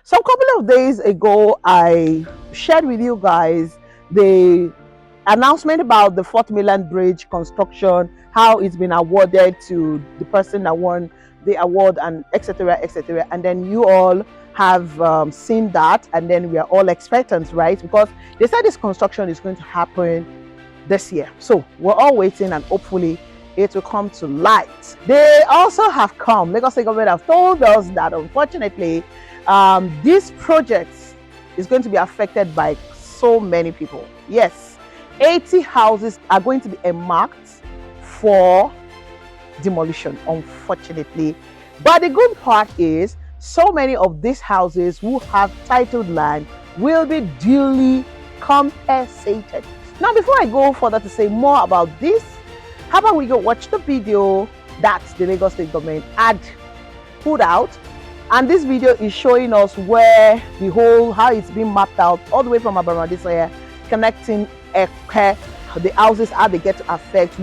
So a couple of days ago, I shared with you guys the announcement about the Fourth Mainland Bridge construction, how it's been awarded to the person that won the award, and etc., etc. And then you all have seen that, and then we are all expectant, right? Because they said this construction is going to happen this year. So we're all waiting, and hopefully it will come to light. They also have come, Lagos State government have told us that unfortunately this project is going to be affected by so many people. Yes, 80 houses are going to be earmarked for demolition, unfortunately. But the good part is, so many of these houses who have titled land will be duly compensated. Now, before I go further to say more about this, how about we go watch the video that the Lagos State government had put out? And this video is showing us where the whole, how it's been mapped out all the way from Aramide Adeyoye, connecting Engr, the houses, how they get to affect,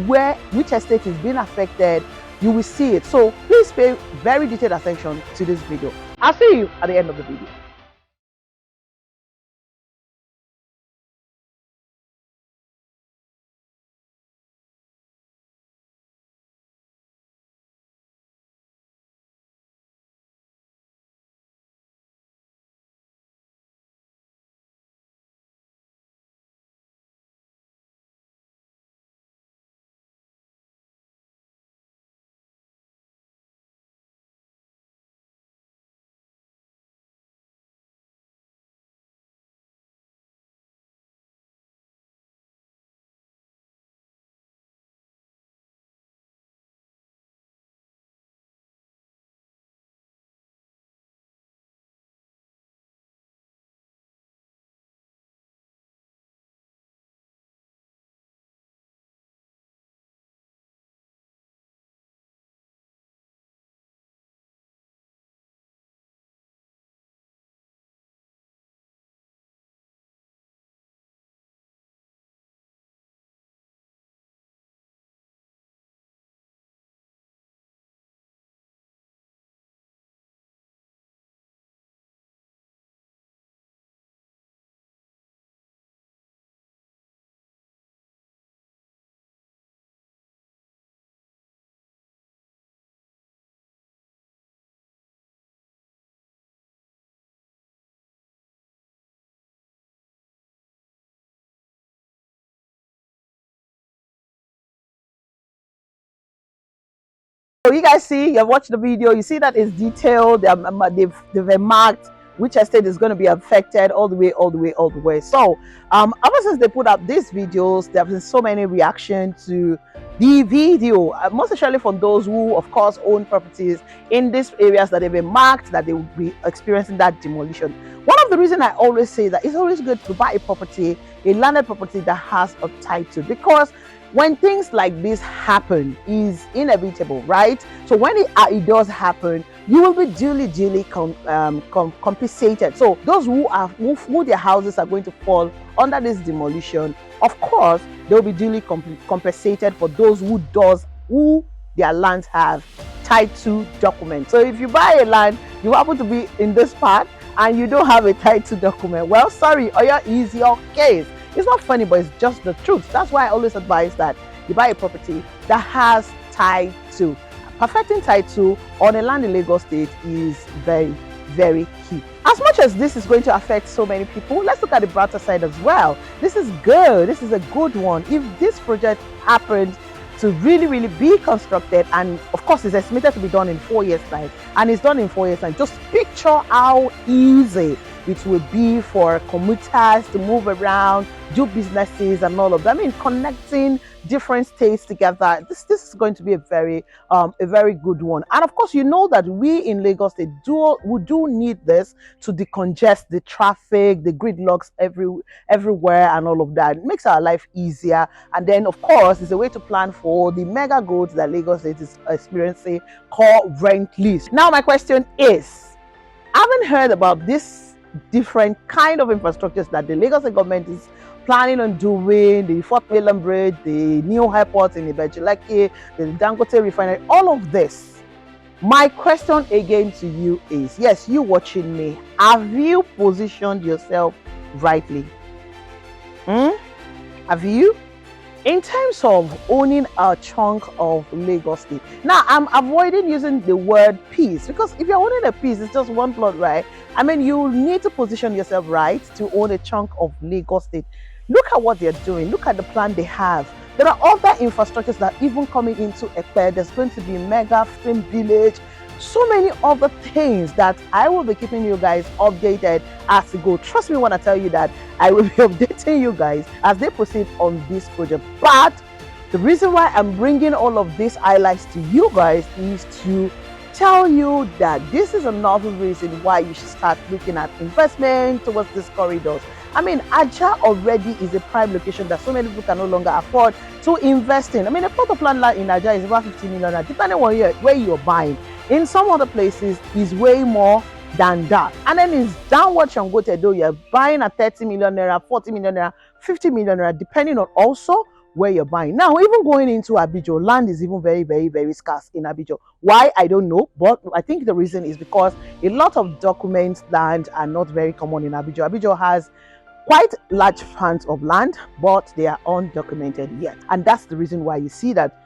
which estate is being affected. You will see it. So please pay very detailed attention to this video. I'll see you at the end of the video. So you guys see, you watch the video, you see that it's detailed. They've marked which estate is going to be affected all the way. So ever since they put up these videos, there have been so many reactions to the video, most especially from those who of course own properties in these areas that they've been marked, that they will be experiencing that demolition. One of the reasons I always say that it's always good to buy a property, a landed property that has a title, because when things like this happen, is inevitable, right? So when it does happen, you will be duly compensated. So those who their houses are going to fall under this demolition, of course they will be duly compensated for those who their lands have title documents. So if you buy a land, you happen to be in this part and you don't have a title document, well, sorry, or is your case. It's not funny, but it's just the truth. That's why I always advise that you buy a property that has title. Perfecting title on a land in Lagos State is very, very key. As much as this is going to affect so many people, let's look at the brighter side as well. This is good. This is a good one. If this project happens to really be constructed, and of course it's estimated to be done in 4 years' time, and it's done in 4 years' time, just picture how easy it will be for commuters to move around, do businesses and all of that. I mean, connecting different states together. This is going to be a very good one. And of course, you know that we in Lagos State do need this to decongest the traffic, the gridlocks everywhere and all of that. It makes our life easier. And then of course, it's a way to plan for the mega growth that Lagos State is experiencing currently. Now my question is, I haven't heard about this different kind of infrastructures that the Lagos government is planning on doing, the Fourth Mainland Bridge, the new airport in Ibeji-Lekki, the Dangote refinery, all of this. My question again to you is, yes, you watching me, have you positioned yourself rightly? Have you? In terms of owning a chunk of Lagos State. Now, I'm avoiding using the word piece, because if you're owning a piece, it's just one plot, right? I mean, you need to position yourself right to own a chunk of Lagos State. Look at what they're doing. Look at the plan they have. There are other infrastructures that are even coming into Ekpe. There's going to be mega film village. So many other things that I will be keeping you guys updated as we go. Trust me when I tell you that I will be updating you guys as they proceed on this project. But the reason why I'm bringing all of these highlights to you guys is to tell you that this is another reason why you should start looking at investment towards these corridors. I mean, Aja already is a prime location that so many people can no longer afford to invest in. I mean, a plot of land in Aja is about 50 million, depending on where you're buying. In some other places, is way more than that. And then it's downward Shangote, though you're buying at 30 million naira, 40 million naira, 50 million naira, depending on also where you're buying. Now, even going into Abijo, land is even very, very, very scarce in Abijo. Why? I don't know, but I think the reason is because a lot of documents land are not very common in Abijo. Abijo has quite large funds of land, but they are undocumented yet. And that's the reason why you see that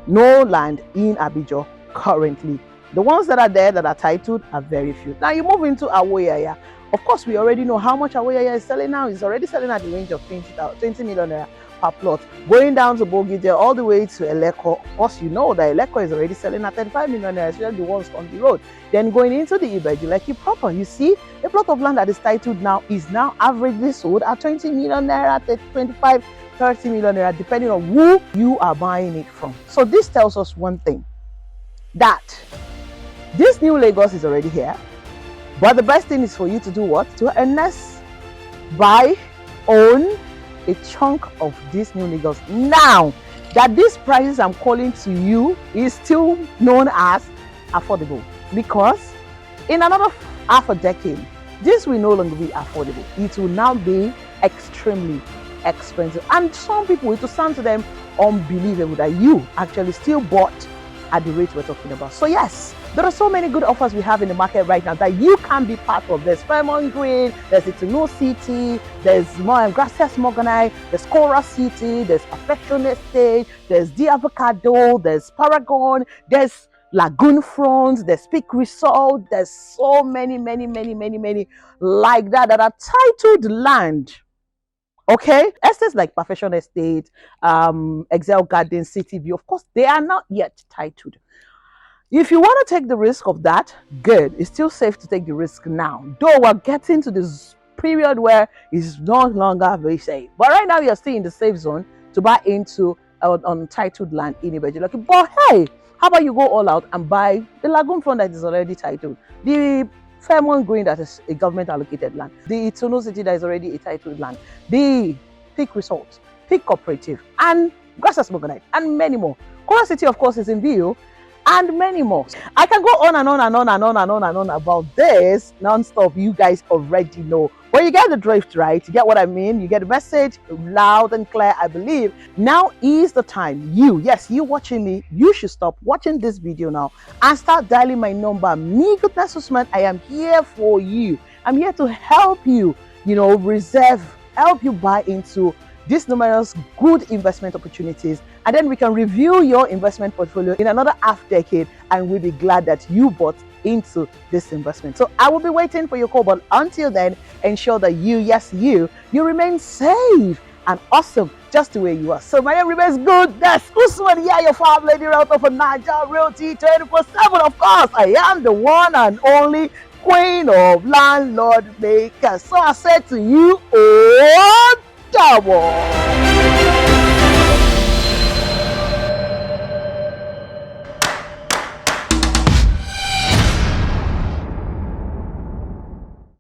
no land in Abijo currently. The ones that are there that are titled are very few. Now you move into Awoyaya. Of course, we already know how much Awoyaya is selling now. It's already selling at the range of 20 million naira per plot. Going down to Bogide all the way to Eleko. Of course, you know that Eleko is already selling at 35 million naira, especially the ones on the road. Then going into the Ibeju, like you proper, you see a plot of land that is titled now is now averagely sold at 20 million naira, 25, 30 million naira, depending on who you are buying it from. So this tells us one thing, that this new Lagos is already here, but the best thing is for you to do what? To earnest, buy, own a chunk of this new Lagos. Now that these prices I'm calling to you is still known as affordable, because in another half a decade, this will no longer be affordable. It will now be extremely expensive. And some people, it will sound to them unbelievable that you actually still bought at the rate we're talking about. So yes, there are so many good offers we have in the market right now that you can be part of. There's Fairmont Green, there's Itunu City, there's Gracias Morganite, there's Cora City, there's Perfection Estate, there's The Avocado, there's Paragon, there's Lagoon Front, there's Peak Resort. There's so many like that are titled land. Okay, estates like Perfection Estate, Excel Garden, City View, of course, they are not yet titled. If you want to take the risk of that, good. It's still safe to take the risk now. Though we're getting to this period where it's no longer very safe. But right now, you're still in the safe zone to buy into untitled land in Ibeju. But hey, how about you go all out and buy the Lagoon Front that is already titled, the Fairmont Green that is a government allocated land, the Itunu City that is already a titled land, the Peak Resort, Peak Cooperative, and Gracias Morganite, and many more. Cora City, of course, is in view, and many more. I can go on and on and on and on and on and on about this non-stop. You guys already know. But you get the drift, right? You get what I mean? You get the message loud and clear, I believe. Now is the time. Yes, you watching me, you should stop watching this video now and start dialing my number. Me, Goodness Usman, I am here for you. I'm here to help you, help you buy into these numerous good investment opportunities, and then we can review your investment portfolio in another half decade, and we'll be glad that you bought into this investment. So I will be waiting for your call, but until then, ensure that you remain safe and awesome just the way you are. So my name remains good. That's Usman, your farm lady router for Niger Realty 24/7. Of course, I am the one and only queen of landlord makers. So I said to you, oh, double.